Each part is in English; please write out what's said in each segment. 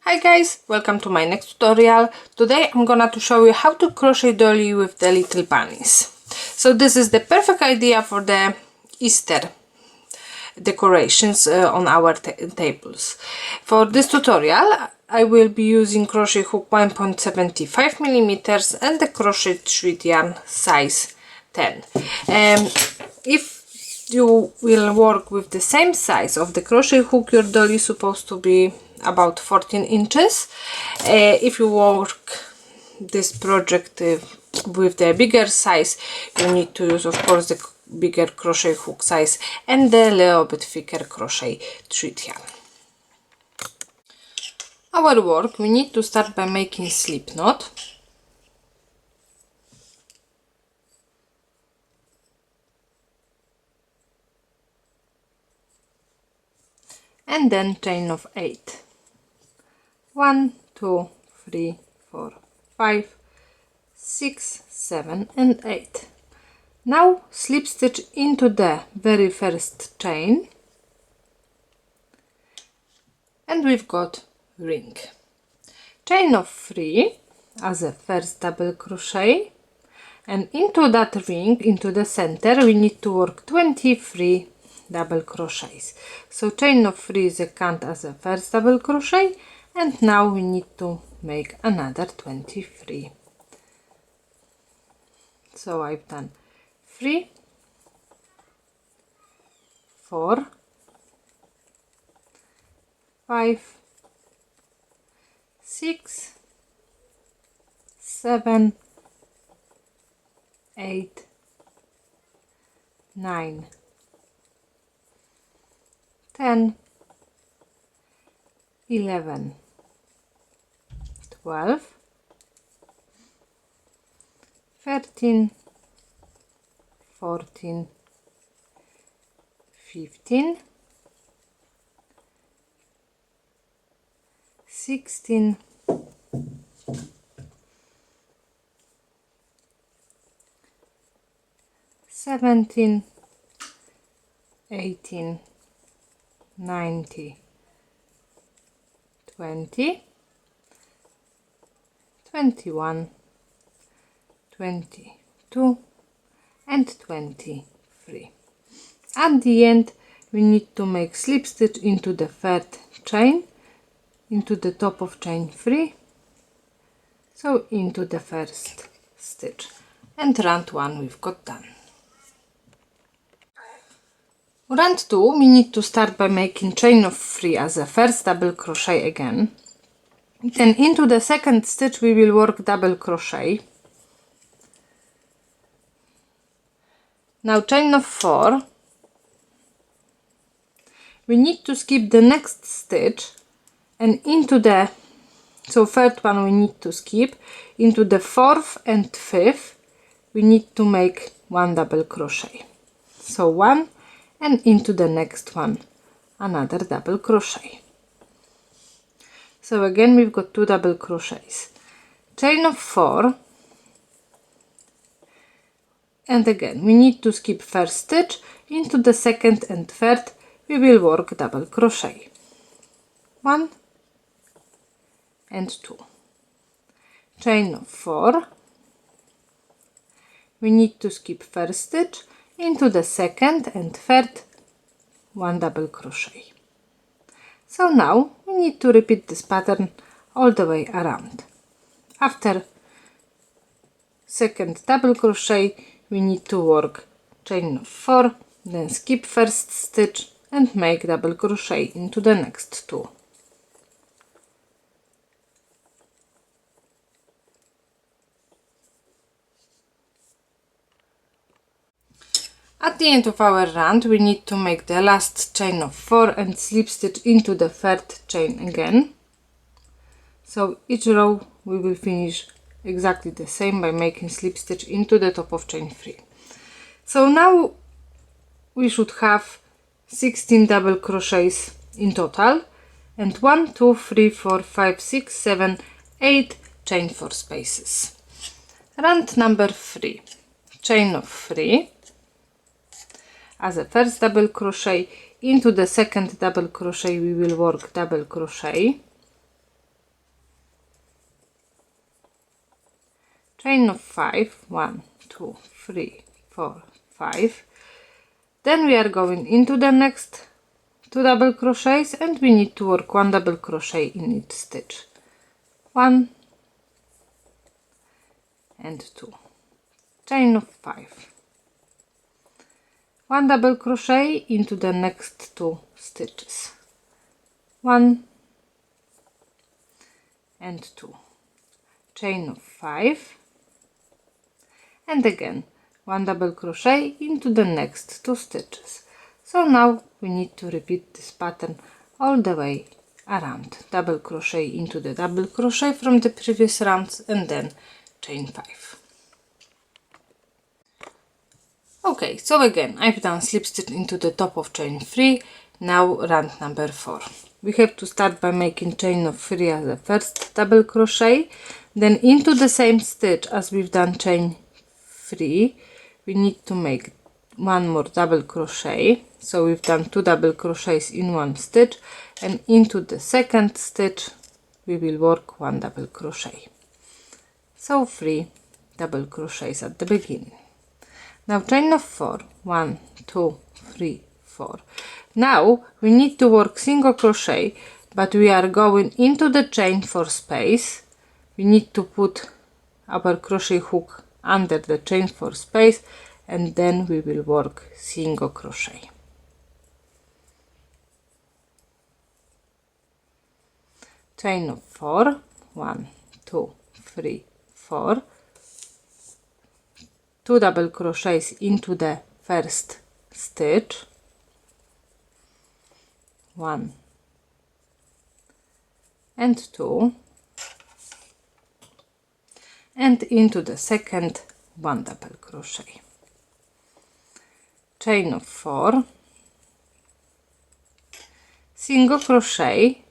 Hi guys, welcome to my next tutorial. Today I'm gonna to show you how to crochet dolly with the little bunnies. So this is the perfect idea for the Easter decorations on our tables. For this tutorial I will be using crochet hook 1.75 millimeters and the crochet thread yarn size 10. If you will work with the same size of the crochet hook, your dolly is supposed to be about 14 inches. If you work this project with the bigger size, you need to use of course the bigger crochet hook size and the little bit thicker crochet thread yarn. Our work, we need to start by making slip knot. And then chain of 8. 1, 2, 3, 4, 5, 6, 7 and 8. Now slip stitch into the very first chain and we've got ring. Chain of 3 as a first double crochet, and into that ring, into the center, we need to work 23 double crochets. So chain of 3 is a count as a first double crochet, and now we need to make another 23. So I've done 3, 4, 5, 6, 7, 8, 9, 10, 11, 12, 13, 14, 15, 16, 17, 18, 19, 20, 21, 22 and 23. At the end we need to make slip stitch into the third chain, into the top of chain 3, so into the first stitch, and round 1 we've got done. Round 2 we need to start by making chain of 3 as a first double crochet again. Then into the second stitch we will work double crochet. Now chain of 4, we need to skip the next stitch and into the, so third one we need to skip, into the fourth and fifth we need to make 1 double crochet. So 1, and into the next one another double crochet. So again we've got 2 double crochets, chain of 4, and again we need to skip first stitch, into the second and third we will work double crochet, 1 and 2, chain of 4, we need to skip first stitch, into the second and third 1 double crochet. So now we need to repeat this pattern all the way around. After second double crochet we need to work chain of 4, then skip first stitch and make double crochet into the next 2. At the end of our round we need to make the last chain of 4 and slip stitch into the third chain again. So each row we will finish exactly the same by making slip stitch into the top of chain 3. So now we should have 16 double crochets in total, and 1, 2, 3, 4, 5, 6, 7, 8 chain 4 spaces. Round number 3, chain of 3 as a first double crochet, into the second double crochet we will work double crochet, chain of 5, 1, 2, 3, 4, 5. Then we are going into the next 2 double crochets and we need to work 1 double crochet in each stitch. 1 and 2, chain of 5, 1 double crochet into the next 2 stitches. 1 and 2, chain of 5, and again 1 double crochet into the next 2 stitches. So now we need to repeat this pattern all the way around. Double crochet into the double crochet from the previous rounds and then chain 5. Okay, so again I've done slip stitch into the top of chain 3. Now round number 4. We have to start by making chain of 3 as the first double crochet, then into the same stitch as we've done chain 3 we need to make 1 more double crochet. So we've done 2 double crochets in 1 stitch, and into the second stitch we will work 1 double crochet. So 3 double crochets at the beginning. Now chain of 4, 1, 2, 3, 4. Now we need to work single crochet, but we are going into the chain 4 space. We need to put our crochet hook under the chain 4 space, and then we will work single crochet. Chain of 4, 1, 2, 3, 4. 2 double crochets into the first stitch. 1 and 2, and into the second 1 double crochet. Chain of 4, single crochet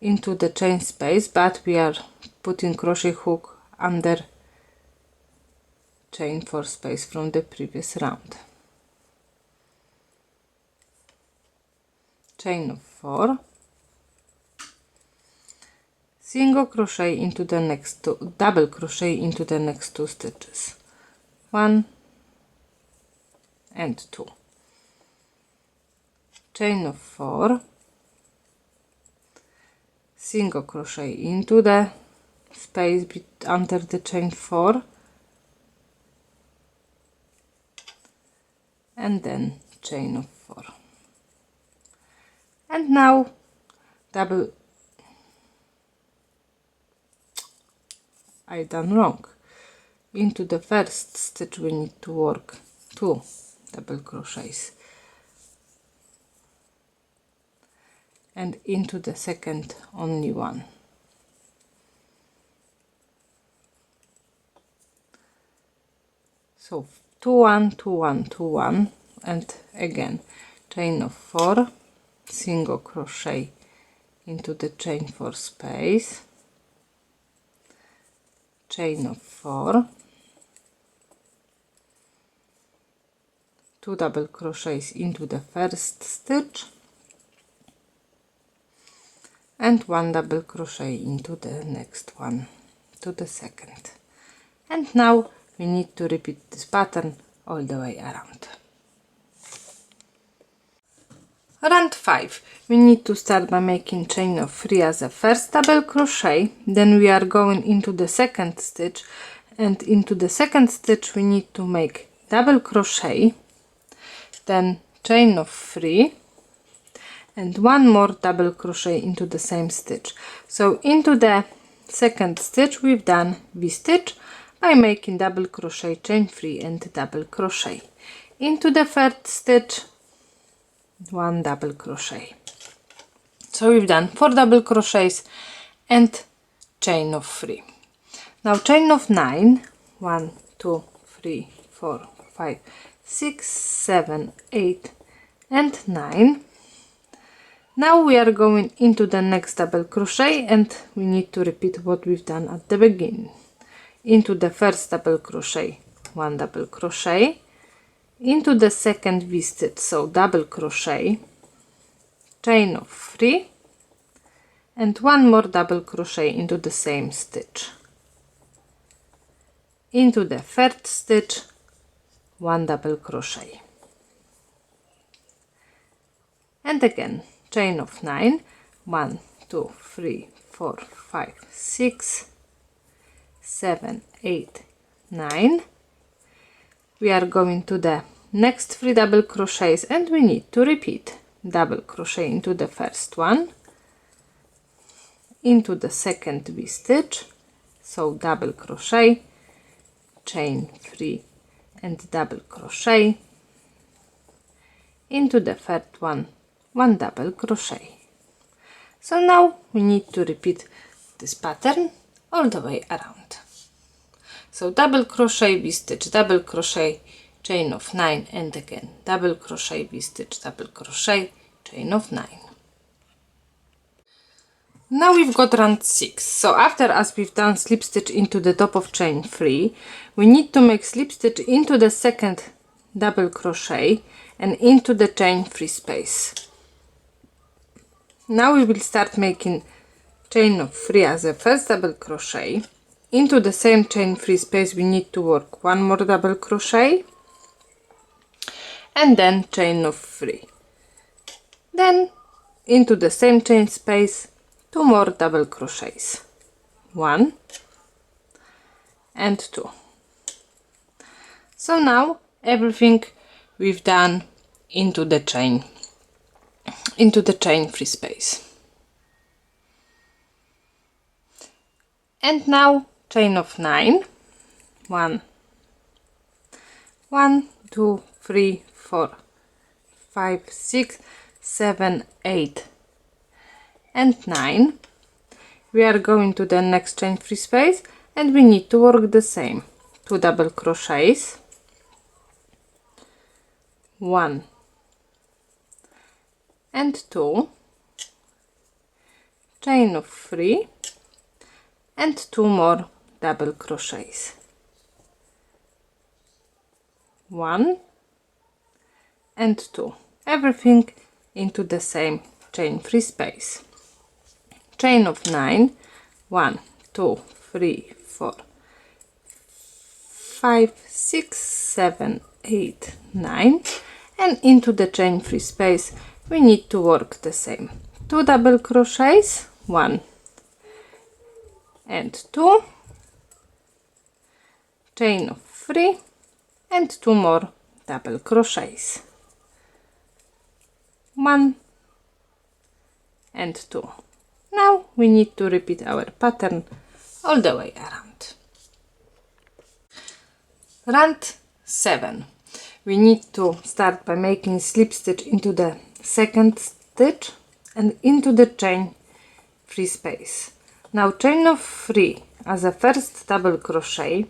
into the chain space, but we are putting crochet hook under chain 4 space from the previous round. Chain of 4, single crochet into the next 2, double crochet into the next 2 stitches. 1 and 2, chain of 4, single crochet into the space under the chain 4, and then chain of 4. And now I done wrong. Into the first stitch we need to work 2 double crochets, and into the second only 1. So 2 1 2 1 2 1, and again chain of 4, single crochet into the chain 4 space, chain of 4, 2 double crochets into the first stitch, and 1 double crochet into the next one to the second. And now we need to repeat this pattern all the way around. Round 5. We need to start by making chain of 3 as a first double crochet, then we are going into the second stitch, and into the second stitch we need to make double crochet, then chain of 3, and 1 more double crochet into the same stitch. So into the second stitch we've done V-stitch by making double crochet, chain 3 and double crochet. Into the third stitch 1 double crochet. So we've done 4 double crochets and chain of 3. Now chain of 9, 1 2 3 4 5 6 7 8 and 9. Now we are going into the next double crochet, and we need to repeat what we've done at the beginning. Into the first double crochet 1 double crochet, into the second V-stitch, so double crochet, chain of 3 and 1 more double crochet into the same stitch, into the third stitch, 1 double crochet, and again chain of 9, 1 2 3 4 5 6 7 8 9. We are going to the next 3 double crochets and we need to repeat double crochet into the first one, into the second V stitch, so double crochet, chain 3 and double crochet, into the third one, 1 double crochet. So now we need to repeat this pattern all the way around. So double crochet, V stitch, double crochet, chain of 9, and again double crochet, V stitch, double crochet, chain of 9. Now we've got round 6. So after as we've done slip stitch into the top of chain 3, we need to make slip stitch into the second double crochet and into the chain 3 space. Now we will start making chain of 3 as a first double crochet. Into the same chain 3 space we need to work 1 more double crochet and then chain of 3. Then into the same chain space 2 more double crochets, 1 and 2. So now everything we've done into the chain 3 space. And now chain of 9, 1 2 3 4 5 6 7 8 and 9. We are going to the next chain 3 space and we need to work the same 2 double crochets, 1 and 2, chain of 3 and 2 more double crochets, 1 and 2, everything into the same chain 3 space. Chain of 9, 1 2 3 4 5 6 7 8 9, and into the chain 3 space we need to work the same 2 double crochets, 1 and 2, chain of 3 and 2 more double crochets, 1 and 2. Now we need to repeat our pattern all the way around. Round 7. We need to start by making slip stitch into the second stitch and into the chain 3 space. Now chain of 3 as a first double crochet,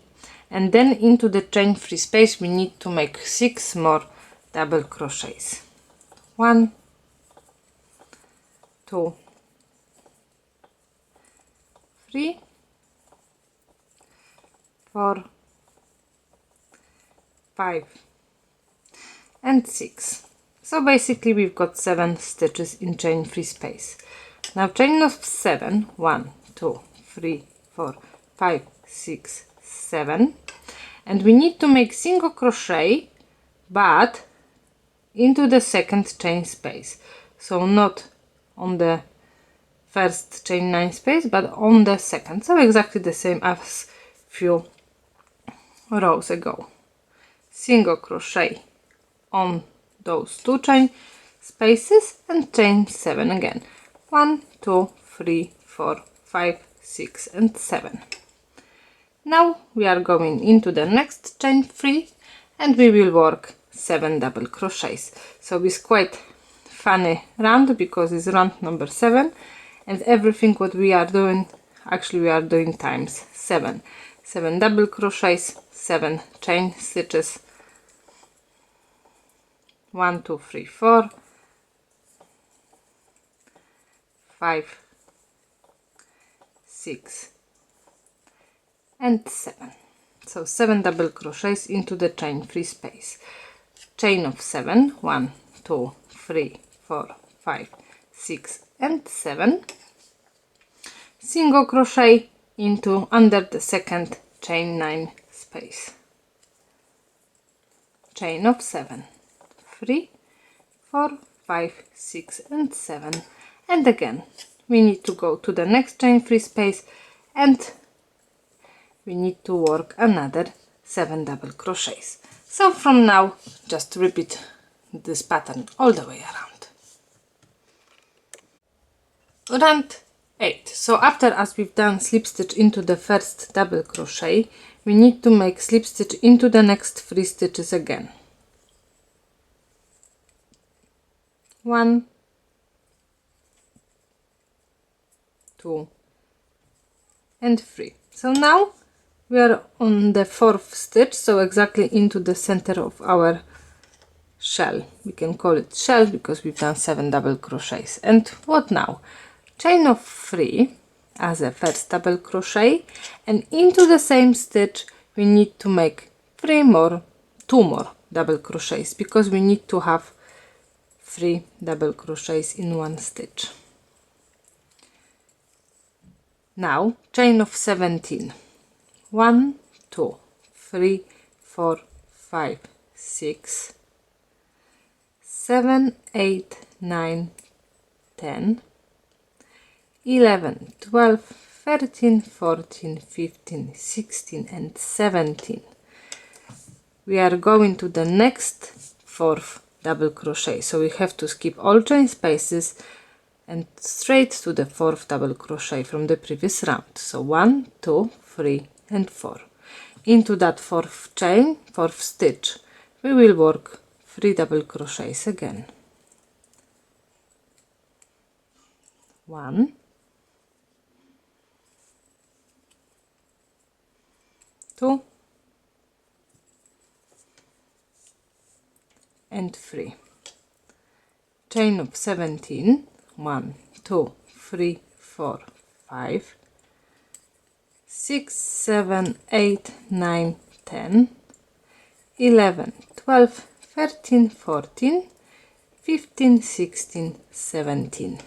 and then into the chain 3 space we need to make 6 more double crochets, 1 2 3 4 5 and 6. So basically we've got 7 stitches in chain 3 space. Now chain of 7, 1 2 3 4 5 6 7, and we need to make single crochet but into the second chain space, so not on the first chain 9 space but on the second, so exactly the same as few rows ago. Single crochet on those 2 chain spaces and chain 7 again, 1 2 3 4 5 6 and 7. Now we are going into the next chain 3 and we will work 7 double crochets. So it's quite funny round because it's round number 7, and everything what we are doing, actually we are doing times 7. 7 double crochets, 7 chain stitches, 1 2 3 4 5 6 and 7. So 7 double crochets into the chain 3 space. Chain of 7, 1 2 3 4 5 6 and 7. Single crochet into under the second chain 9 space. space, chain of 7, 3, 4, 5, 6 and 7, and again we need to go to the next chain free space and we need to work another 7 double crochets. So from now just repeat this pattern all the way around. Round 8. So after as we've done slip stitch into the first double crochet, we need to make slip stitch into the next 3 stitches again. 1, 2 and 3. So now we are on the 4th stitch, so exactly into the center of our shell. We can call it shell because we've done 7 double crochets. And what now? Chain of 3 as a first double crochet, and into the same stitch we need to make 2 more double crochets because we need to have 3 double crochets in one stitch. Now chain of 17, 1, 2, 3, 4, 5, 6, 7, 8, 9, 10, 11, 12, 13, 14, 15, 16 and 17. We are going to the next 4th double crochet, so we have to skip all chain spaces and straight to the 4th double crochet from the previous round. So 1, 2, 3 and 4. Into that 4th chain, 4th stitch, we will work 3 double crochets again. 1, 2 and 3. Chain of 17, 1, 2, 3, 4, 5, 6, 7, 8, 9, 10, 11, 12, 13, 14, 15, 16, 17.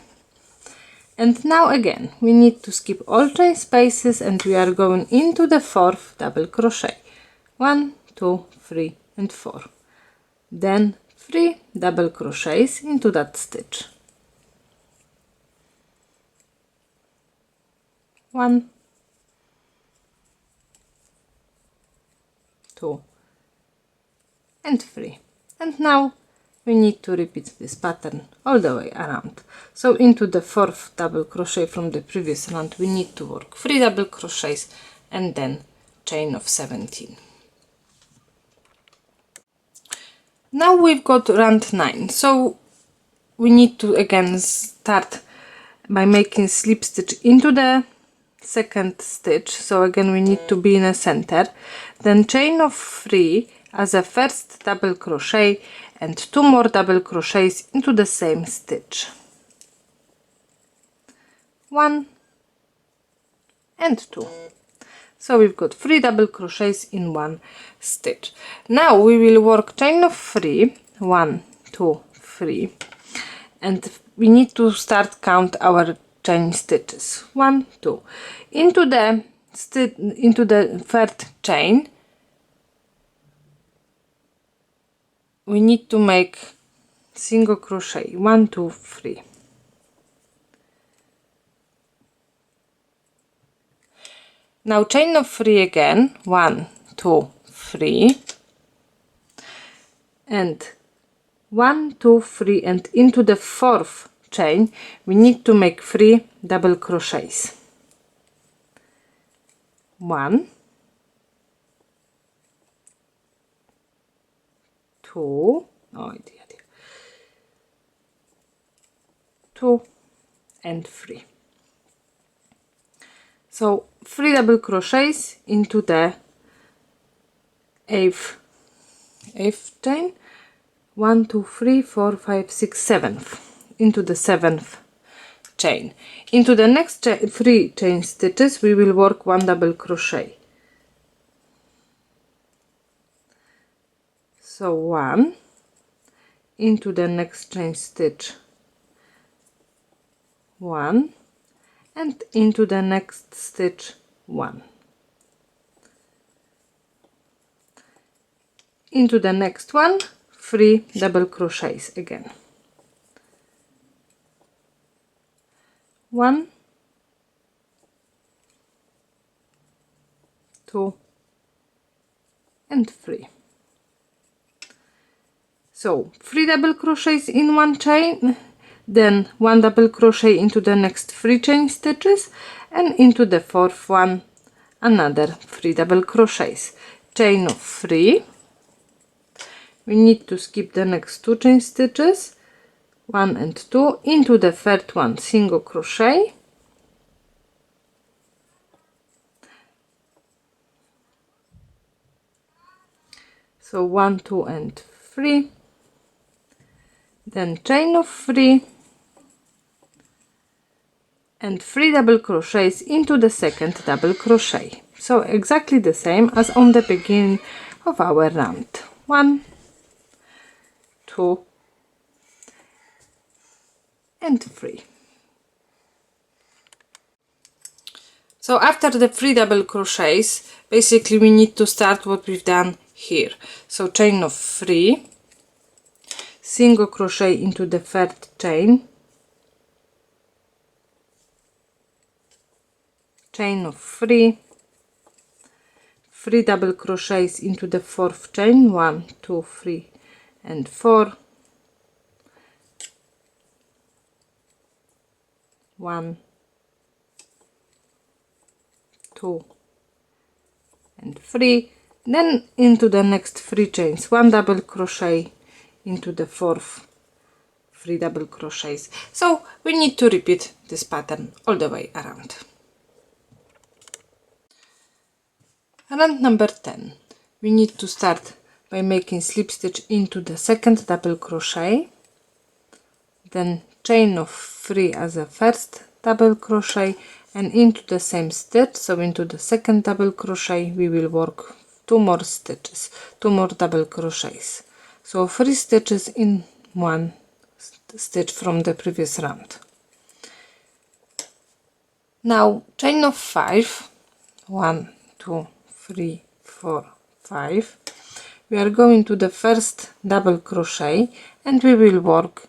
And now again we need to skip all chain spaces and we are going into the 4th double crochet. 1, 2, 3 and 4. Then 3 double crochets into that stitch. 1, 2 and 3. And now we need to repeat this pattern all the way around. So into the 4th double crochet from the previous round we need to work 3 double crochets and then chain of 17. Now we've got round 9, so we need to again start by making slip stitch into the 2nd stitch, so again we need to be in a center, then chain of 3 as a first double crochet and 2 more double crochets into the same stitch. 1 and 2. So we've got 3 double crochets in one stitch. Now we will work chain of 3, 1, 2, 3, and we need to start count our chain stitches. 1, 2. Into the 3rd chain we need to make single crochet. 1, 2, 3. Now chain of 3 again. 1, 2, 3 and 1, 2, 3, and into the 4th chain we need to make 3 double crochets. 1, 2, 2 and 3. So 3 double crochets into the 8th chain. 1, 2, 3, 4, 5, 6, 7th. Into the 7th chain. Into the next 3 chain stitches we will work 1 double crochet. So 1 into the next chain stitch, 1 and into the next stitch 1. into the next one 3 double crochets again. 1, 2 and 3. So 3 double crochets in one chain, then 1 double crochet into the next 3 chain stitches, and into the fourth one another 3 double crochets, chain of 3. We need to skip the next 2 chain stitches, 1 and 2, into the third one single crochet, so 1, 2 and 3, then chain of 3 and 3 double crochets into the second double crochet, so exactly the same as on the beginning of our round. 1, 2 and 3. So after the 3 double crochets, basically we need to start what we've done here. So chain of 3, single crochet into the third chain, chain of 3, 3 double crochets into the fourth chain, 1, 2, 3 and 4, 1, 2 and 3, then into the next 3 chains, 1 double crochet into the fourth, 3 double crochets. So we need to repeat this pattern all the way around. Round number 10. We need to start by making slip stitch into the second double crochet, then chain of 3 as a first double crochet, and into the same stitch, so into the second double crochet we will work 2 more stitches, 2 more double crochets, so 3 stitches in one stitch from the previous round. Now chain of 5, 1, 2, 3, 4, 5, we are going to the first double crochet and we will work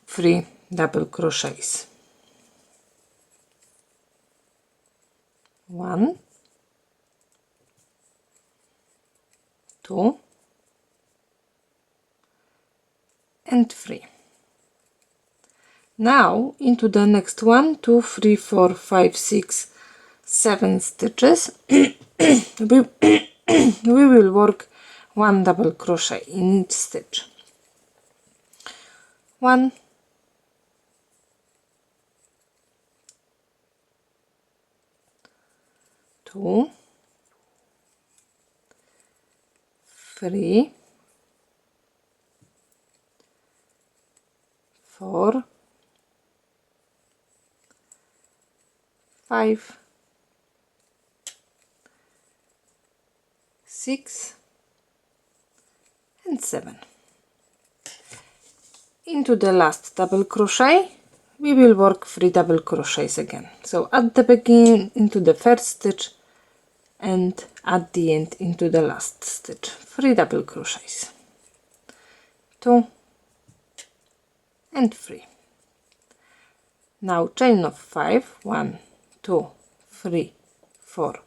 3 double crochets. 1, 2 and 3. Now into the next 1, 2, 3, 4, 5, 6, 7 stitches we will work 1 double crochet in each stitch. 1, 2, 3, 4, 5, 6 and 7. Into the last double crochet we will work 3 double crochets again, so at the beginning into the first stitch and at the end into the last stitch, 3 double crochets, 2 and 3. Now chain of 5, 1, 2, 3, 4,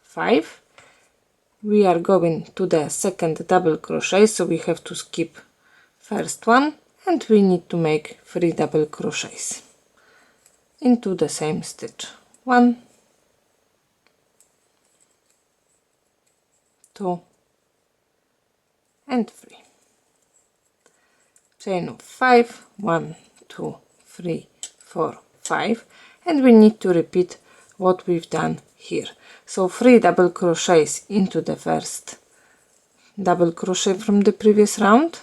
5. We are going to the second double crochet, so we have to skip first one and we need to make 3 double crochets into the same stitch. 1, 2 and 3. Chain of 5, 1, 2, 3, 4, 5, and we need to repeat what we've done here. So 3 double crochets into the first double crochet from the previous round,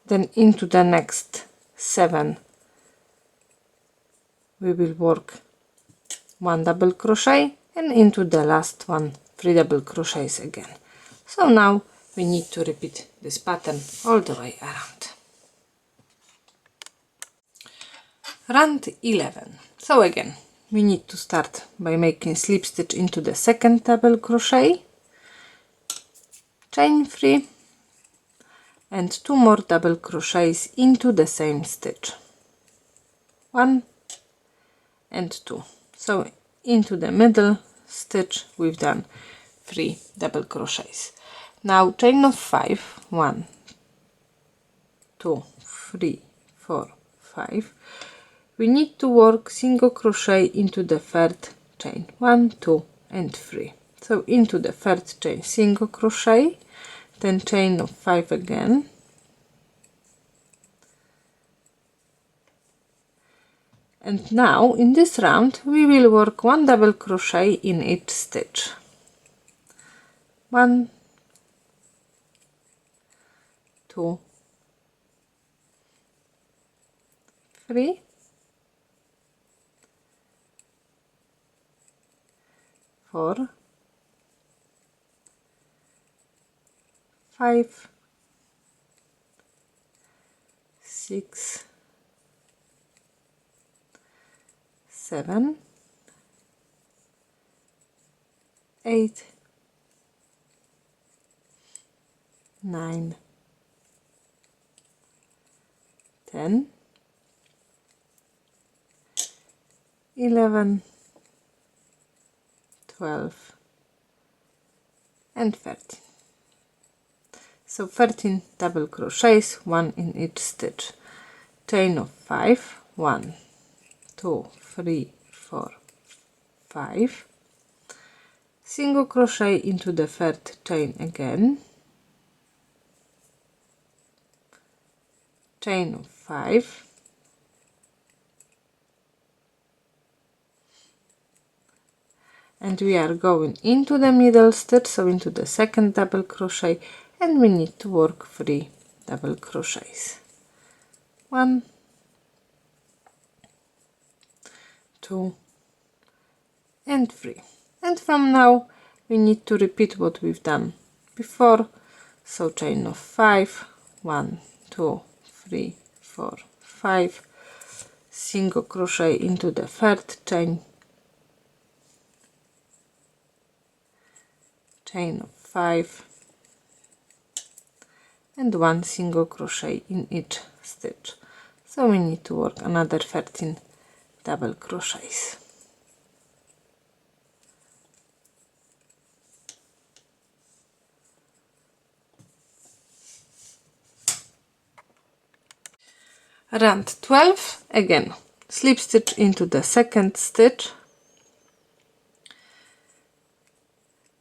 then into the next 7 we will work 1 double crochet, and into the last one 3 double crochets again. So now we need to repeat this pattern all the way around. Round 11. So again we need to start by making slip stitch into the second double crochet, chain 3 and 2 more double crochets into the same stitch, 1 and 2. So into the middle stitch we've done 3 double crochets. Now chain of 5, 1, 2, 3, 4, 5. We need to work single crochet into the third chain, 1, 2 and 3. So into the third chain single crochet, then chain of 5 again, and now in this round we will work 1 double crochet in each stitch, 1, 2, 3, 4, 5, 6, 7, 8, 9, 10, 11, 12 and 13. So 13 double crochets, 1 in each stitch, chain of 5, 1, 2, 3, 4, 5, single crochet into the third chain again, chain of 5, and we are going into the middle stitch, so into the second double crochet, and we need to work 3 double crochets, 1, 2 and 3. And from now we need to repeat what we've done before, so chain of 5, 1, 2, 3, 4, 5, single crochet into the third chain, chain of 5 and 1 single crochet in each stitch. So we need to work another 13 double crochets. Round 12, again slip stitch into the second stitch,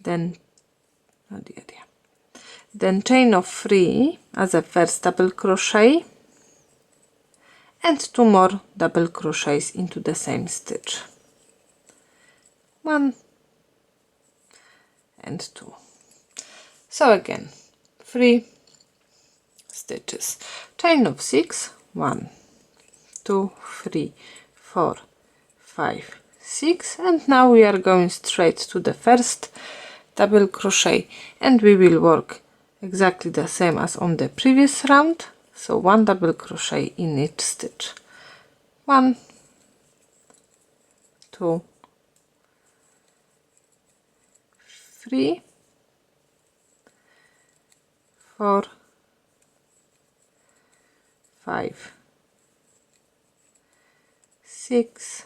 then chain of 3 as a first double crochet and 2 more double crochets into the same stitch, 1 and 2. So again 3 stitches, chain of 6, 1, 2, 3, 4, 5, 6, and now we are going straight to the first double crochet, and we will work exactly the same as on the previous round, so 1 double crochet in each stitch, 1, 2, 3, 4, 5, 6,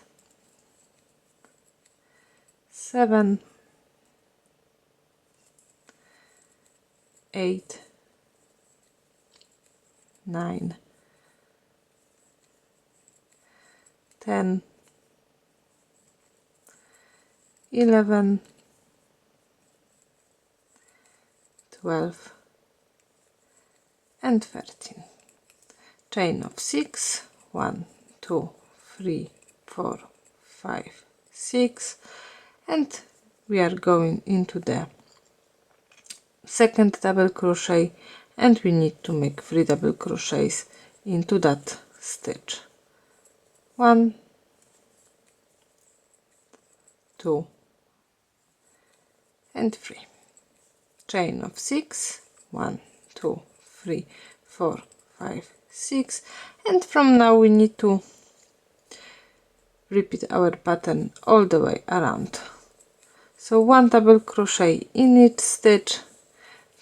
7, 8, 9, 10, 11, 12 and 13. Chain of 6, 1, 2, 3, 4, 5, 6, and we are going into the second double crochet, and we need to make 3 double crochets into that stitch, 1, 2 and 3. Chain of 6, 1, 2, 3, 4, 5, 6, and from now we need to repeat our pattern all the way around. So 1 double crochet in each stitch,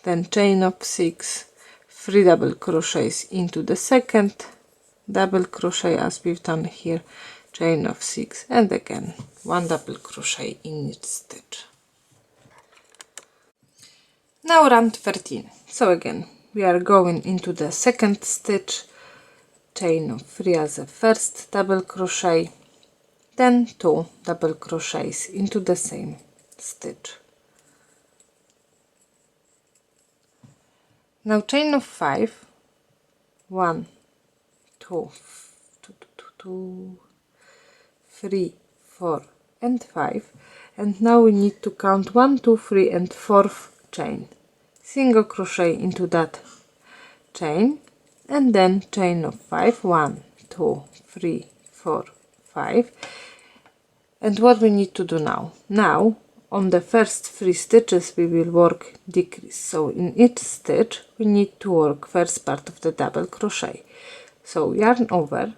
then chain of 6, 3 double crochets into the second double crochet as we've done here, chain of 6, and again 1 double crochet in each stitch. Now round 13. So again we are going into the second stitch, chain of 3 as a first double crochet, then 2 double crochets into the same stitch. Now chain of 5, 1, 2, 3, 4 and 5, and now we need to count 1, 2, 3 and 4th chain, single crochet into that chain, and then chain of 5, 1, 2, 3, 4, 5. And what we need to do now on the first 3 stitches we will work decrease, so in each stitch we need to work first part of the double crochet. So yarn over,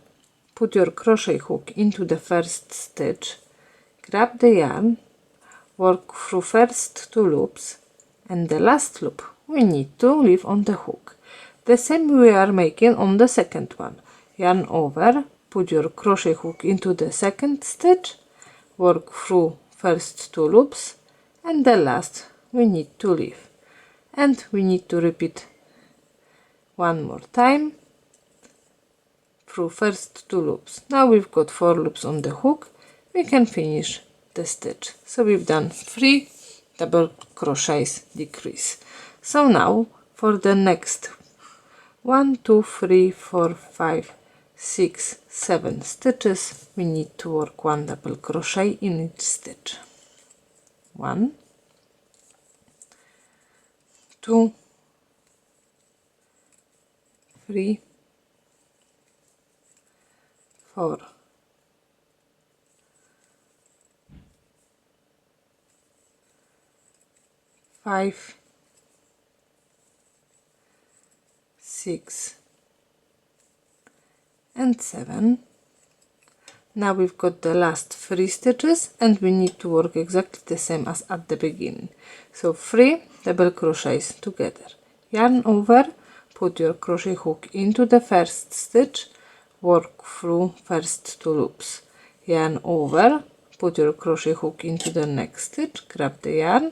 put your crochet hook into the first stitch, grab the yarn, work through first 2 loops, and the last loop we need to leave on the hook. The same we are making on the second one. Yarn over, put your crochet hook into the second stitch, work through first 2 loops, and the last we need to leave, and we need to repeat one more time through first 2 loops. Now we've got 4 loops on the hook, we can finish the stitch. So we've done 3 double crochets decrease. So now for the next 1, 2, 3, 4, 5, 6, 7 stitches we need to work 1 double crochet in each stitch. 1, 2, 3, 4, 5, 6 and 7. Now we've got the last 3 stitches and we need to work exactly the same as at the beginning. So 3 double crochets together, yarn over, put your crochet hook into the first stitch, work through first 2 loops, yarn over, put your crochet hook into the next stitch, grab the yarn,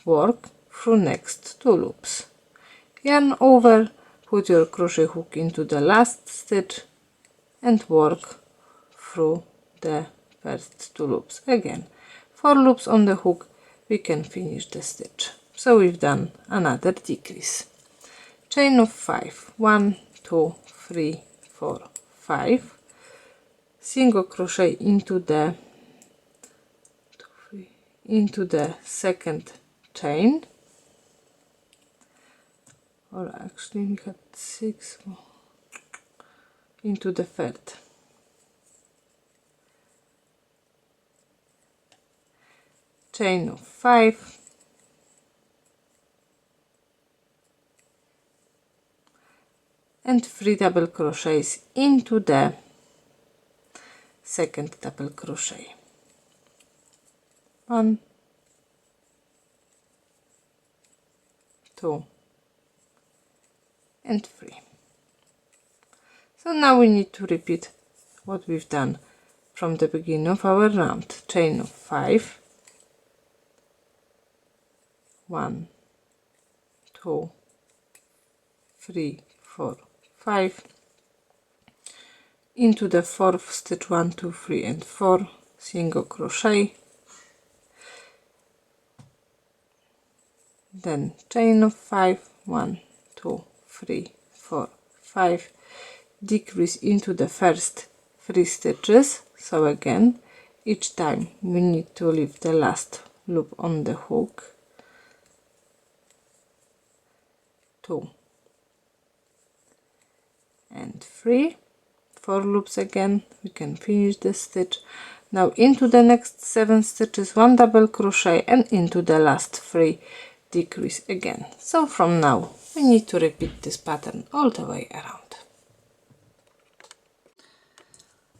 work through next 2 loops, yarn over, put your crochet hook into the last stitch and work through the first 2 loops. Again 4 loops on the hook, we can finish the stitch. So we've done another decrease. Chain of 5, 1, 2, 3, 4, 5, single crochet into the second chain, or actually we had 6 into the third, chain of 5, and 3 double crochets into the second double crochet. 1, 2 and 3. So now we need to repeat what we've done from the beginning of our round. Chain of 5, 1, 2, 3, 4, 5, into the 4th stitch, 1, 2, 3 and 4, single crochet, then chain of 5, 1, 2, 3, 4, 5, decrease into the first 3 stitches. So again each time we need to leave the last loop on the hook, 2 and 3, 4 loops again, we can finish the stitch. Now into the next 7 stitches, 1 double crochet, and into the last 3 decrease again. So from now we need to repeat this pattern all the way around.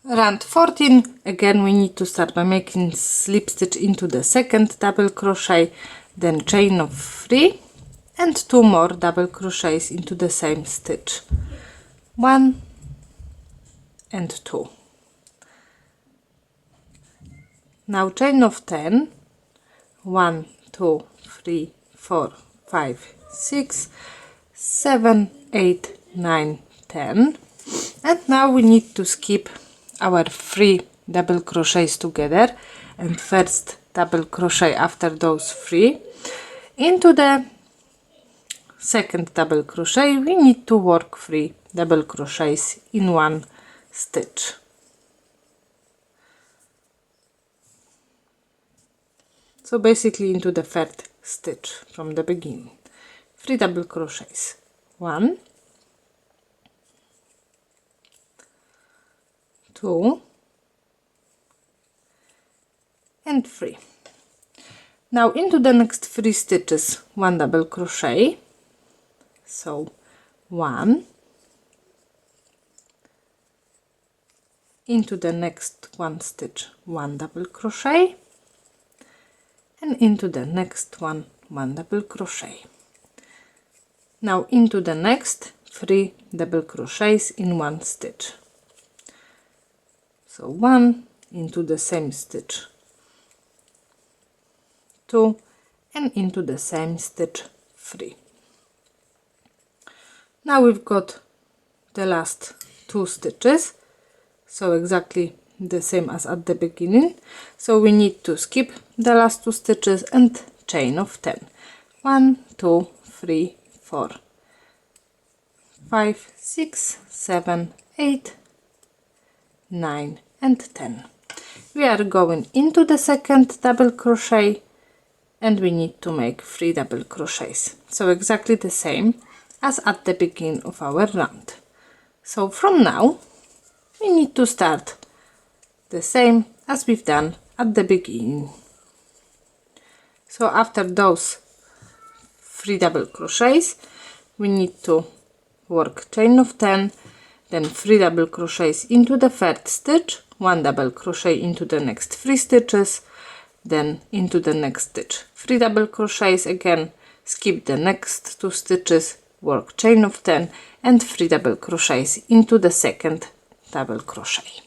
Round 14, again we need to start by making slip stitch into the second double crochet, then chain of 3 and 2 more double crochets into the same stitch. 1 and 2. Now chain of 10. 1, 2, 3, 4, 5, 6, 7, 8, 9, 10. And now we need to skip our 3 double crochets together, and first double crochet after those 3 into the second double crochet. We need to work 3 double crochets in one stitch. So basically into the third stitch from the beginning. 3 double crochets. 1, 2 and 3. Now into the next 3 stitches 1 double crochet. So 1, into the next 1 stitch 1 double crochet, and into the next one 1 double crochet. Now into the next 3 double crochets in one stitch. So 1 into the same stitch, 2 and into the same stitch 3. Now we've got the last 2 stitches, so exactly the same as at the beginning. So we need to skip the last 2 stitches and chain of 10. 1, 2, 3, 4, 5, 6, 7, 8, 9 and 10. We are going into the second double crochet and we need to make 3 double crochets. So exactly the same as at the beginning of our round. So from now we need to start the same as we've done at the beginning. So after those 3 double crochets we need to work chain of 10, then 3 double crochets into the third stitch, 1 double crochet into the next 3 stitches, then into the next stitch 3 double crochets again, skip the next 2 stitches, work chain of 10 and 3 double crochets into the second double crochet.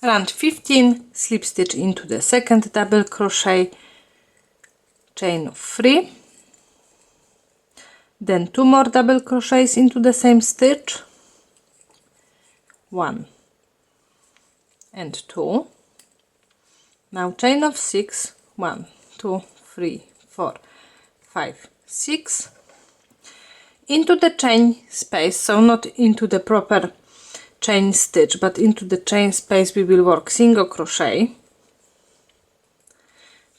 Round 15, slip stitch into the second double crochet, chain of 3, then 2 more double crochets into the same stitch, 1 and 2. Now chain of 6, 1, 2, 3, 4, 5, 6 into the chain space, so not into the proper chain stitch, but into the chain space we will work single crochet,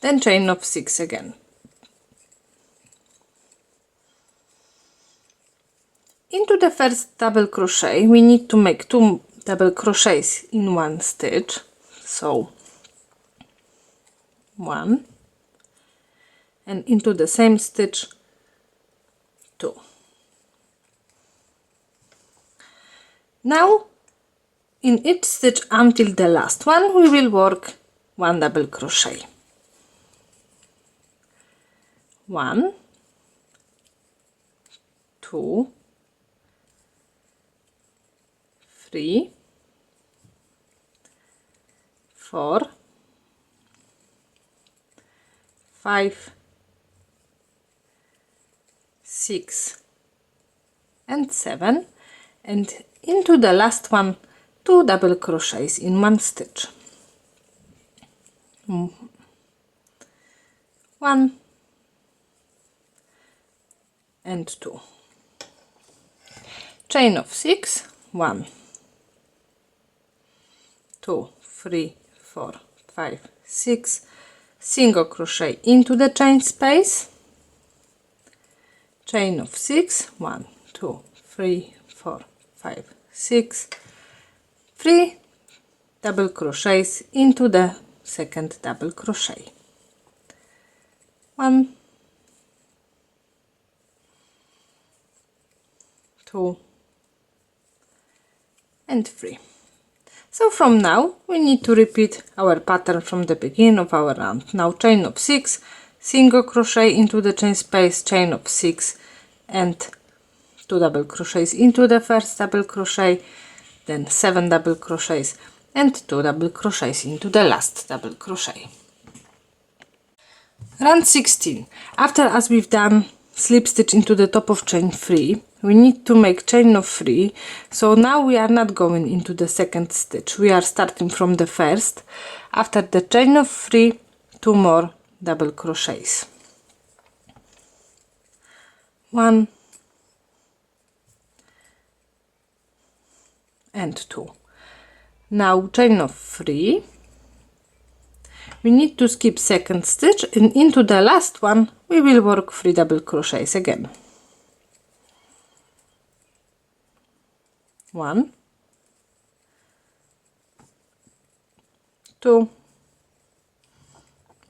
then chain of 6 again. Into the first double crochet we need to make 2 double crochets in one stitch, so 1 and into the same stitch 2. Now in each stitch until the last one we will work 1 double crochet. 1, 2, 3, 4, 5, 6 and 7, and into the last one 2 double crochets in one stitch. 1 and 2. Chain of 6, 1, 2, 3, 4, 5, 6, single crochet into the chain space, chain of 6, 1, 2, 3, 4, 5, 6, 3 double crochets into the second double crochet, 1, 2 and 3. So from now we need to repeat our pattern from the beginning of our round. Now chain of 6, single crochet into the chain space, chain of 6 and 2 double crochets into the first double crochet, then 7 double crochets and 2 double crochets into the last double crochet. Round 16. After as we've done slip stitch into the top of chain 3, we need to make chain of 3. So now we are not going into the second stitch, we are starting from the first. After the chain of 3, 2 more double crochets, 1 and 2. Now chain of 3, we need to skip second stitch, and into the last one we will work 3 double crochets again. 1, 2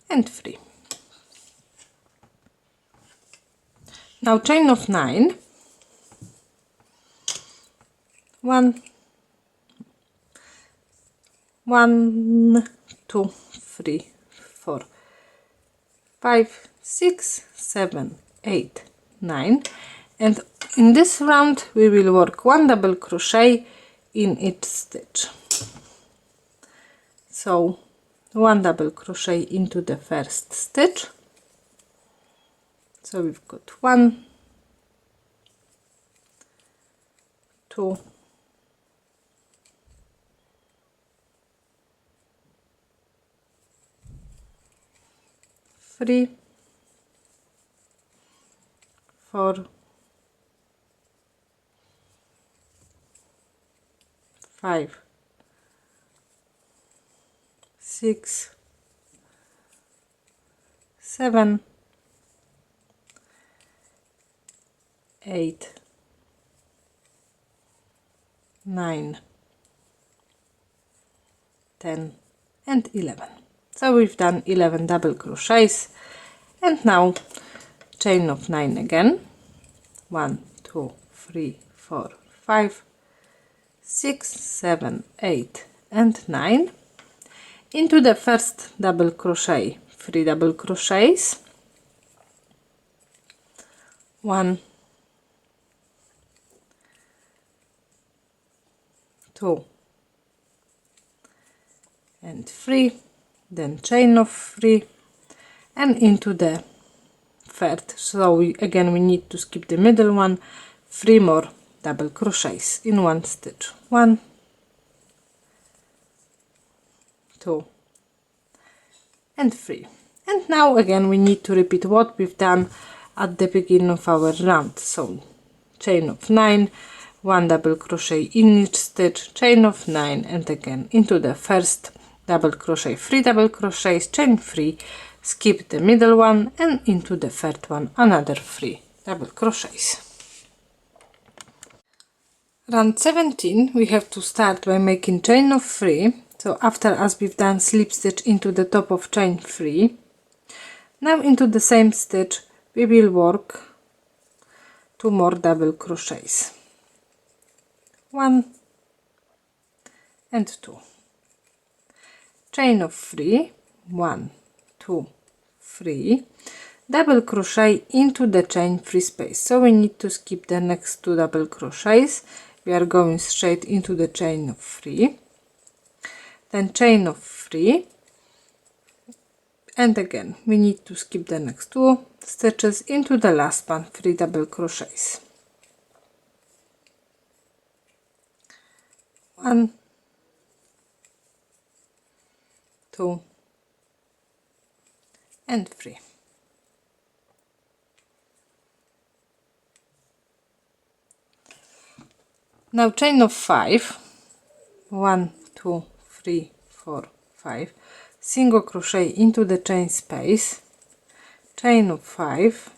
and 3. Now chain of 9, 1, 2, 3, 4, 5, 6, 7, 8, 9, and in this round we will work 1 double crochet in each stitch. So 1 double crochet into the first stitch. So we've got 1, 2, 3, 4, 5, 6, 7, 8, 9, 10 and 11. So we've done 11 double crochets, and now chain of 9 again. 1, 2, 3, 4, 5, 6, 7, 8 and 9. Into the first double crochet, 3 double crochets, 1, 2 and 3, then chain of 3 and into the third. So we need to skip the middle one, 3 more double crochets in one stitch, 1, 2 and 3. And now again we need to repeat what we've done at the beginning of our round. So chain of 9, 1 double crochet in each stitch, chain of 9, and again into the first double crochet, 3 double crochets, chain 3, skip the middle one, and into the third one another 3 double crochets. Round 17 we have to start by making chain of 3. So after as we've done slip stitch into the top of chain 3, now into the same stitch we will work 2 more double crochets, 1 and 2, chain of 3, 1, 2, 3, double crochet into the chain 3 space. So we need to skip the next 2 double crochets, we are going straight into the chain of 3, then chain of 3, and again we need to skip the next 2 stitches, into the last one 3 double crochets, 1, 2 and 3. Now chain of 5, 1, 2, 3, 4, 5, single crochet into the chain space, chain of 5,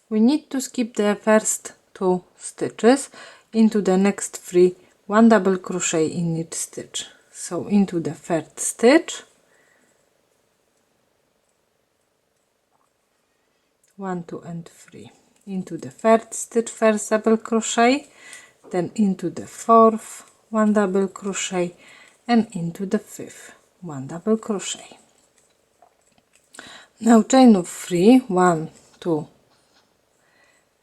we need to skip the first 2 stitches, into the next 3, 1 double crochet in each stitch. So into the third stitch, 1, 2 and 3, into the third stitch, first double crochet, then into the fourth, 1 double crochet, and into the fifth, 1 double crochet. Now chain of 3, 1, 2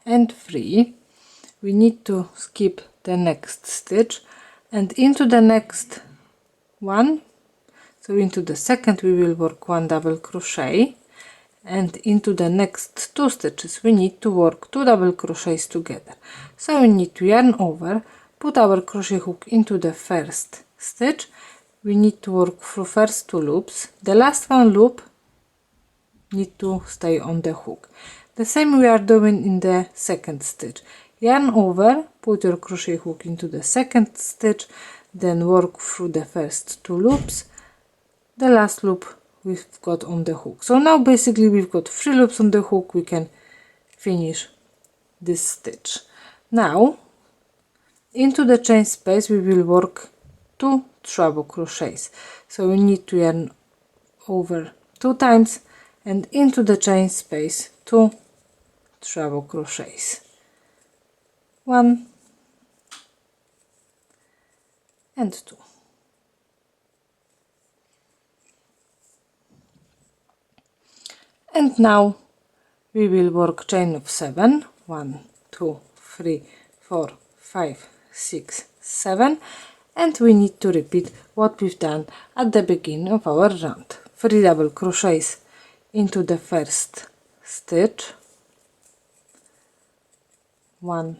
and 3. We need to skip the next stitch and into the next one, so into the second we will work 1 double crochet, and into the next 2 stitches we need to work 2 double crochets together. So we need to yarn over, put our crochet hook into the first stitch. We need to work through first 2 loops. The last one loop need to stay on the hook. The same we are doing in the second stitch. Yarn over, put your crochet hook into the second stitch, then work through the first 2 loops. The last loop we've got on the hook. So now basically we've got 3 loops on the hook. We can finish this stitch. Now into the chain space we will work 2 treble crochets. So we need to yarn over 2 times and into the chain space 2 treble crochets. 1 and 2. And now we will work chain of 7, 1, 2, 3, 4, 5, 6, 7, and we need to repeat what we've done at the beginning of our round. 3 double crochets into the first stitch, 1,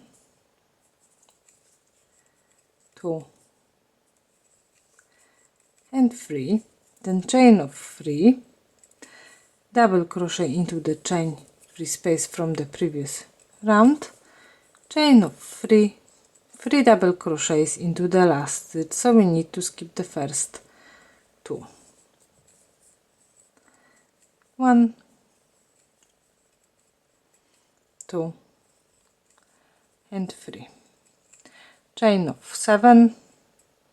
2 and 3, then chain of 3, double crochet into the chain free space from the previous round, chain of 3, 3 double crochets into the last stitch, so we need to skip the first 2. 1, 2 and 3. Chain of 7,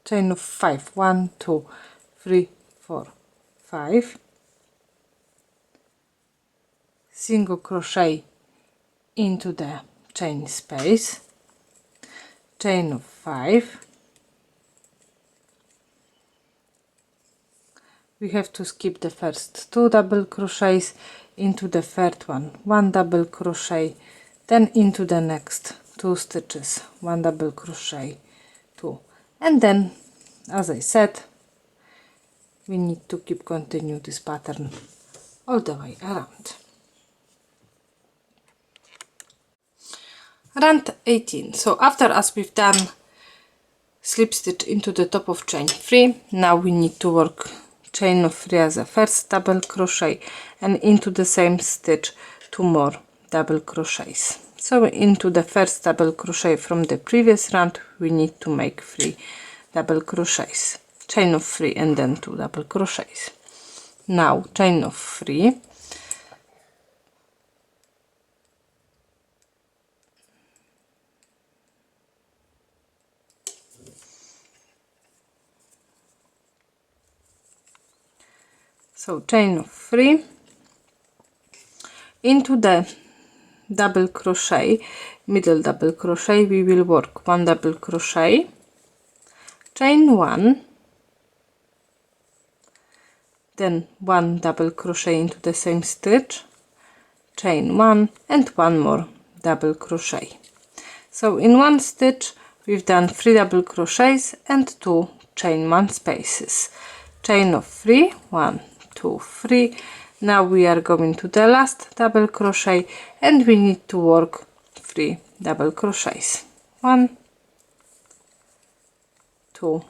chain of 5, 1, 2, 3, 4, 5. Single crochet into the chain space, chain of 5. We have to skip the first 2 double crochets, into the third one 1 double crochet, then into the next 2 stitches 1 double crochet, 2, and then, as I said, we need to keep continue this pattern all the way around. Round 18. So after as we've done slip stitch into the top of chain 3, now we need to work chain of 3 as a first double crochet and into the same stitch 2 more double crochets. So into the first double crochet from the previous round we need to make 3 double crochets, chain of 3 and then 2 double crochets. Now chain of 3, so chain of 3, into the double crochet, middle double crochet we will work 1 double crochet, chain 1, then 1 double crochet into the same stitch, chain 1 and 1 more double crochet. So in one stitch we've done 3 double crochets and 2 chain 1 spaces, chain of 3, 1, 2, 3. Now we are going to the last double crochet and we need to work 3 double crochets, 1, 2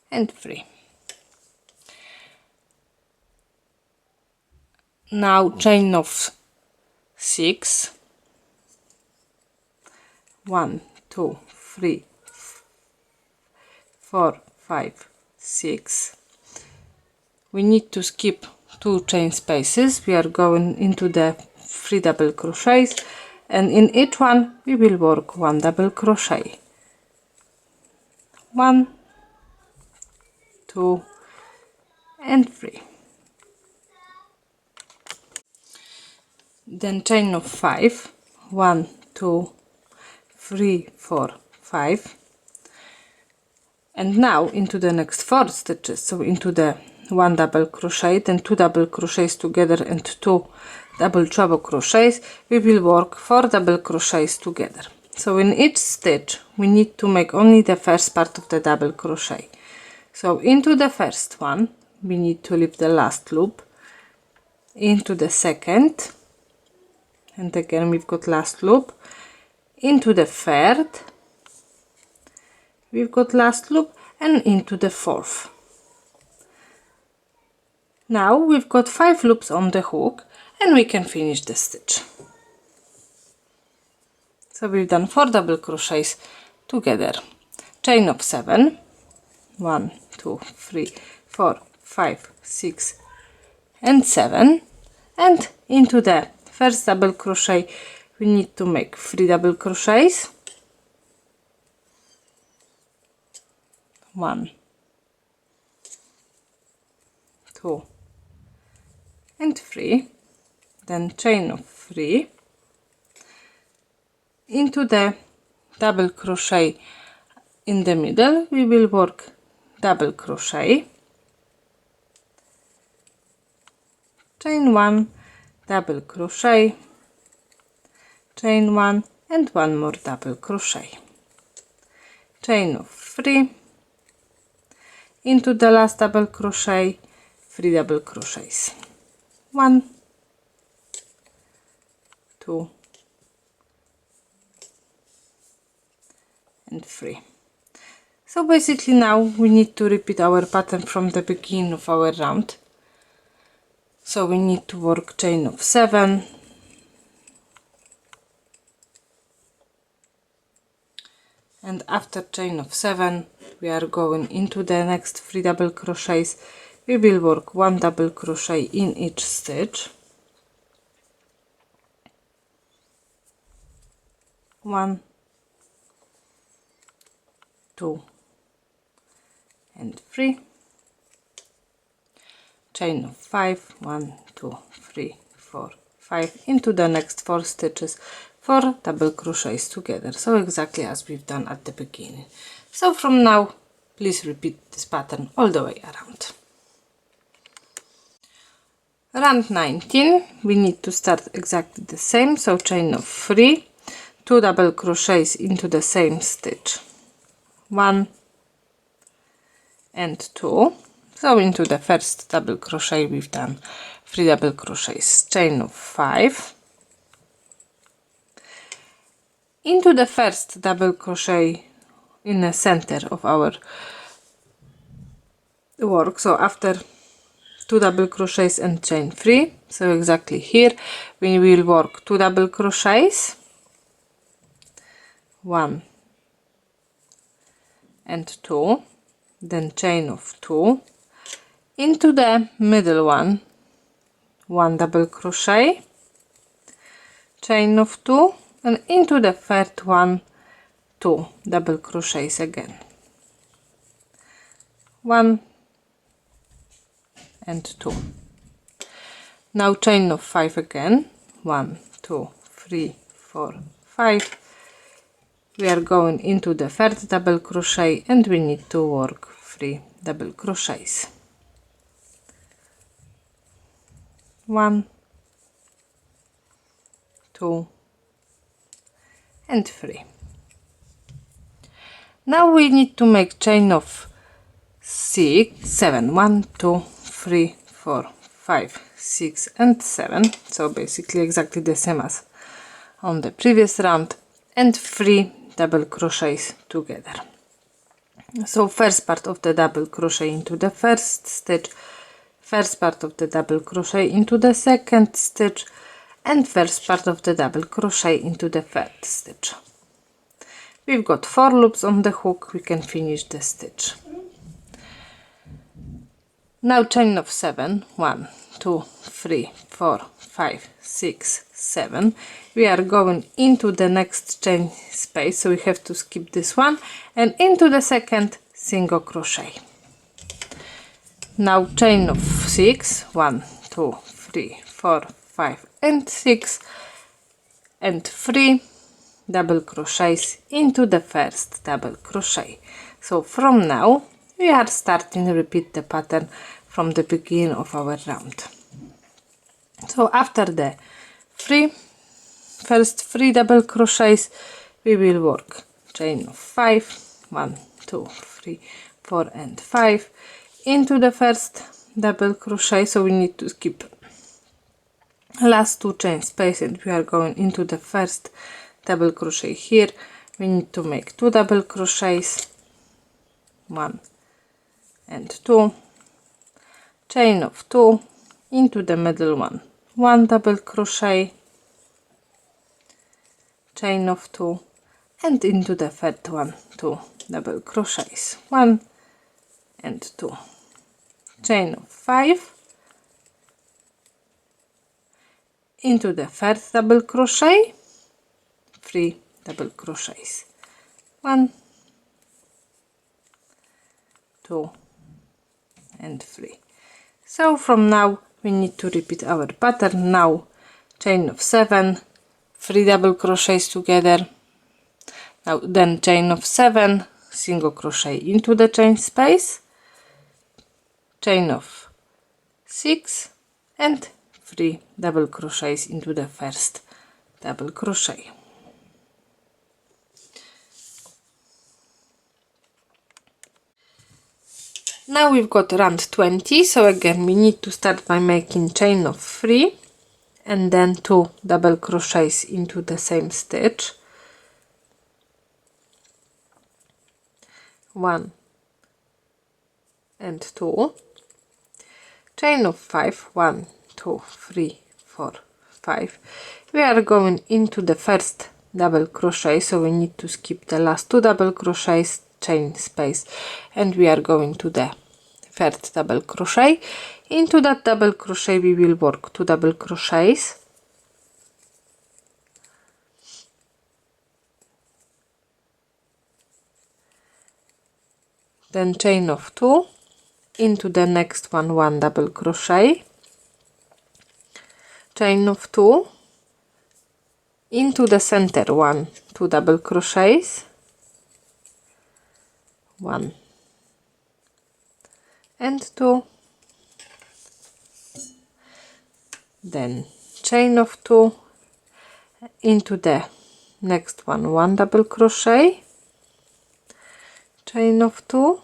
and 3. Now chain of 6, 1, 2, 3, 4, 5, 6. We need to skip 2 chain spaces. We are going into the 3 double crochets and in each one we will work 1 double crochet, 1, 2 and 3. Then chain of 5, 1, 2, 3, 4, 5, And now into the next 4 stitches, so into the 1 double crochet, then 2 double crochets together and 2 double treble crochets, we will work 4 double crochets together. So in each stitch we need to make only the first part of the double crochet. So into the first one we need to leave the last loop, into the second, and again we've got last loop, into the third, we've got last loop, and into the fourth. Now we've got 5 loops on the hook and we can finish the stitch. So we've done 4 double crochets together. Chain of 7, 1, 2, 3, 4, 5, 6 and 7, and into the first double crochet we need to make 3 double crochets, 1, 2 and 3, then chain of 3, into the double crochet in the middle we will work double crochet, chain 1, double crochet, chain 1 and 1 more double crochet, chain of 3, into the last double crochet, 3 double crochets, 1, 2 and 3. So basically now we need to repeat our pattern from the beginning of our round. So we need to work chain of 7, and after chain of 7 we are going into the next 3 double crochets. We will work 1 double crochet in each stitch, 1, 2 and 3, chain of 5, 1, 2, 3, 4, 5, into the next 4 stitches, 4 double crochets together, so exactly as we've done at the beginning. So from now please repeat this pattern all the way around. Round 19 we need to start exactly the same, so chain of 3, 2 double crochets into the same stitch, 1 and 2, so into the first double crochet we've done 3 double crochets, chain of 5, into the first double crochet in the center of our work, so after 2 double crochets and chain 3, so exactly here we will work 2 double crochets, 1 and 2, then chain of 2, into the middle one, 1 double crochet, chain of 2, and into the third one, 2 double crochets again, 1 and 2. Now chain of 5 again, 1, 2, 3, 4, 5. We are going into the third double crochet and we need to work 3 double crochets, 1, 2 and 3. Now we need to make chain of 7, 1, 2, 3, 4, 5, 6 and 7, so basically exactly the same as on the previous round, and 3 double crochets together. So first part of the double crochet into the first stitch, first part of the double crochet into the second stitch, and first part of the double crochet into the third stitch. We've got 4 loops on the hook, we can finish the stitch. Now chain of 7, 1, 2, 3, 4, 5, 6, 7. We are going into the next chain space, so we have to skip this one, and into the second single crochet. Now chain of 6, 1, 2, 3, 4, 5 and 6, and 3 double crochets into the first double crochet. So from now we are starting to repeat the pattern from the beginning of our round. So after the first 3 double crochets, we will work chain of 5, 1, 2, 3, 4 and 5 into the first double crochet. So we need to skip last 2 chain space and we are going into the first double crochet here. We need to make 2 double crochets, 1 and 2, chain of 2 into the middle one, 1 double crochet, chain of 2 and into the third one, 2 double crochets, 1 and 2, chain of 5, into the first double crochet, 3 double crochets, 1, 2 and 3. So from now we need to repeat our pattern. Now chain of 7, 3 double crochets together, now then chain of 7, single crochet into the chain space, chain of 6 and 3 double crochets into the first double crochet. Now we've got round 20, so again we need to start by making chain of 3 and then 2 double crochets into the same stitch, 1 and 2, chain of 5, 1, 2, 3, 4, 5. We are going into the first double crochet, so we need to skip the last 2 double crochets, chain space, and we are going to the third double crochet. Into that double crochet we will work 2 double crochets, then chain of 2, into the next one, 1 double crochet, chain of 2, into the center one, 2 double crochets, 1 and 2, then chain of 2, into the next one, 1 double crochet, chain of 2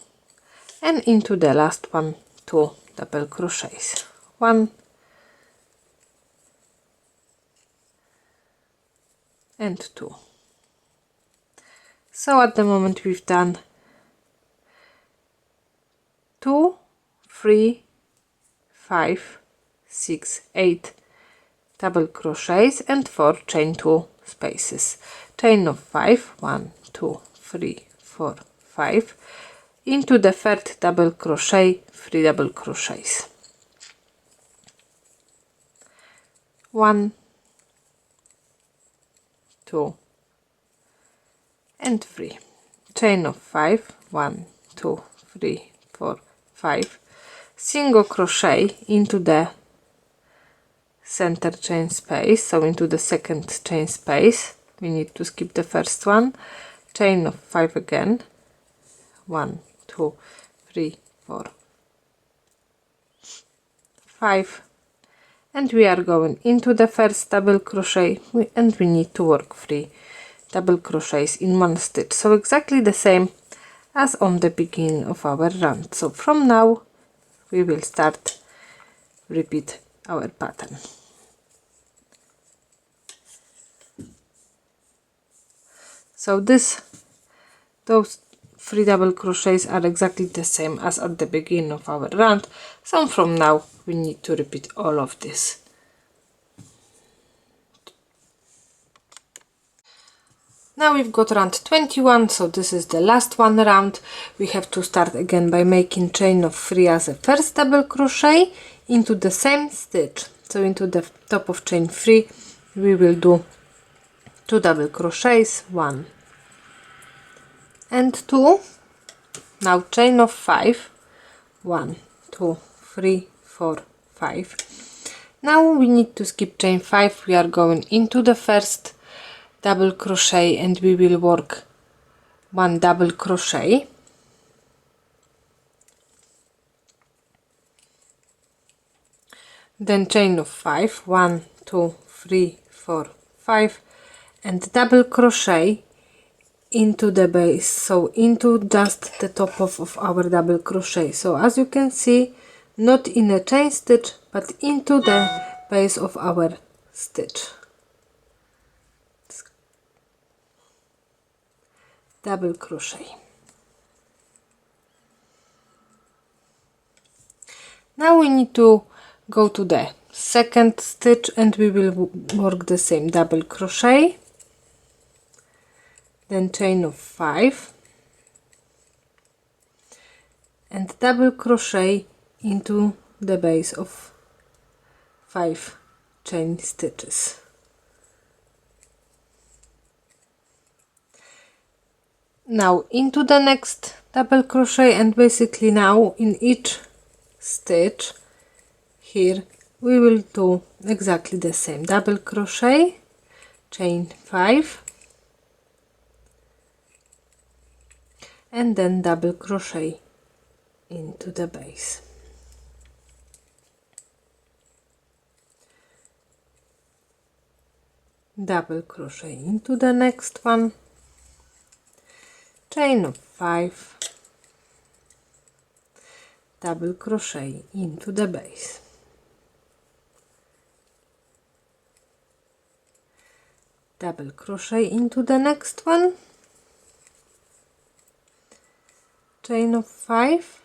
and into the last one, 2 double crochets, 1 and 2. So at the moment we've done 2, 3, 5, 6, 8 double crochets and 4 chain 2 spaces, chain of 5, 1, 2, 3, 4, 5, into the third double crochet, 3 double crochets, 1, 2 and 3, chain of 5, 1, 2, 3, 4, 5, single crochet into the center chain space, so into the second chain space. We need to skip the first one, chain of 5 again, 1, 2, 3, 4, 5, and we are going into the first double crochet and we need to work 3 double crochets in one stitch, so exactly the same as on the beginning of our round. So from now we will start repeat our pattern. So those 3 double crochets are exactly the same as at the beginning of our round, so from now we need to repeat all of this. Now we've got round 21, so this is the last one round. We have to start again by making chain of 3 as a first double crochet into the same stitch. So into the top of chain 3 we will do 2 double crochets, 1 and 2, now chain of 5, 1, 2, 3, 4, 5. Now we need to skip chain 5, we are going into the first double crochet and we will work 1 double crochet, then chain of 5, 1, 2, 3, 4, 5, and double crochet into the base, so into just the top of our double crochet. So as you can see, not in a chain stitch, but into the base of our stitch. Double crochet. Now we need to go to the second stitch and we will work the same double crochet, then chain of 5 and double crochet into the base of 5 chain stitches. Now into the next double crochet, and basically now in each stitch here we will do exactly the same double crochet, chain 5 and then double crochet into the base. Double crochet into the next one, chain of 5, double crochet into the base. Double crochet into the next one, chain of 5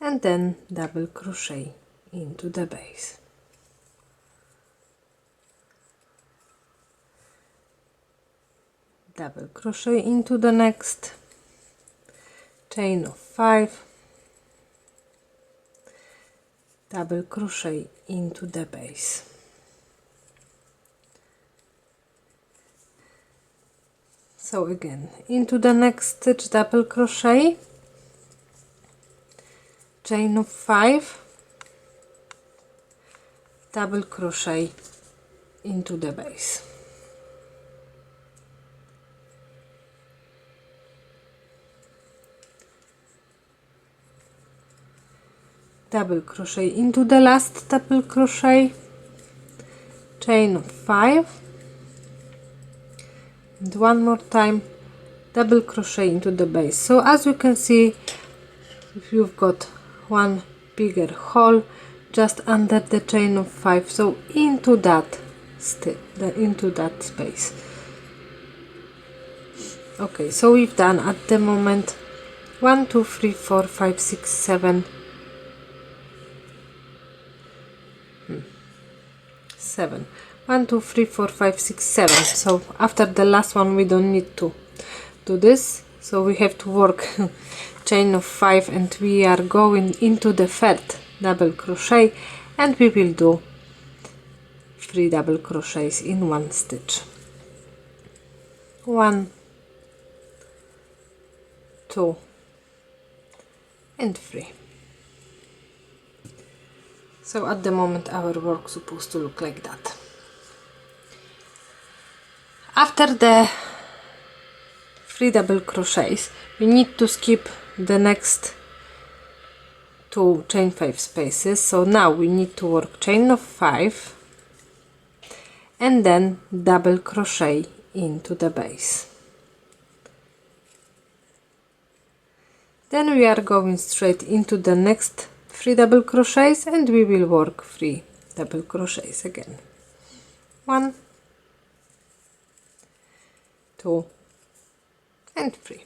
and then double crochet into the base. Double crochet into the next, chain of 5, double crochet into the base. So again into the next stitch, double crochet, chain of 5, double crochet into the base. Double crochet into the last double crochet, chain of 5 and one more time double crochet into the base. So as you can see, if you've got one bigger hole just under the chain of 5, so into that into that space. Okay, so we've done at the moment 1, 2, 3, 4, 5, 6, 7, 7. 1, 2, 3, 4, 5, 6, 7. So after the last one we don't need to do this, so we have to work chain of 5 and we are going into the third double crochet and we will do 3 double crochets in one stitch. 1, 2 and 3. So at the moment our work is supposed to look like that. After the 3 double crochets we need to skip the next 2 chain 5 spaces, so now we need to work chain of 5 and then double crochet into the base. Then we are going straight into the next 3 double crochets and we will work 3 double crochets again. 1, 2 and 3.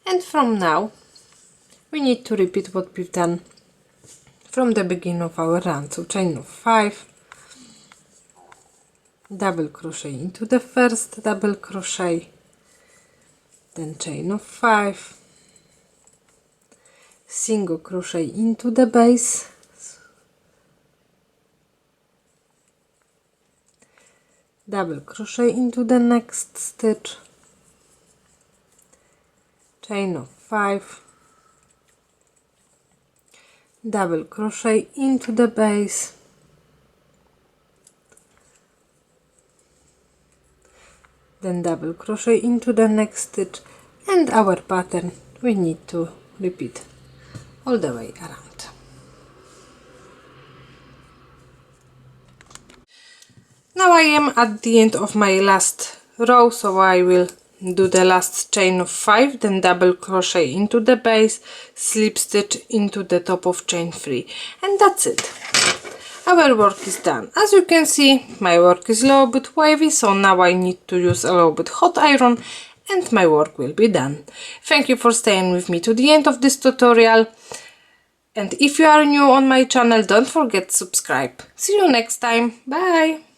And from now we need to repeat what we've done from the beginning of our run. So chain of 5, double crochet into the first double crochet, then chain of 5, single crochet into the base, double crochet into the next stitch, chain of 5, double crochet into the base, then double crochet into the next stitch, and our pattern we need to repeat all the way around. Now I am at the end of my last row, so I will do the last chain of 5, then double crochet into the base, slip stitch into the top of chain 3, and that's it. Our work is done. As you can see, my work is a little bit wavy, so now I need to use a little bit hot iron and my work will be done. Thank you for staying with me to the end of this tutorial, and if you are new on my channel, don't forget to subscribe. See you next time. Bye!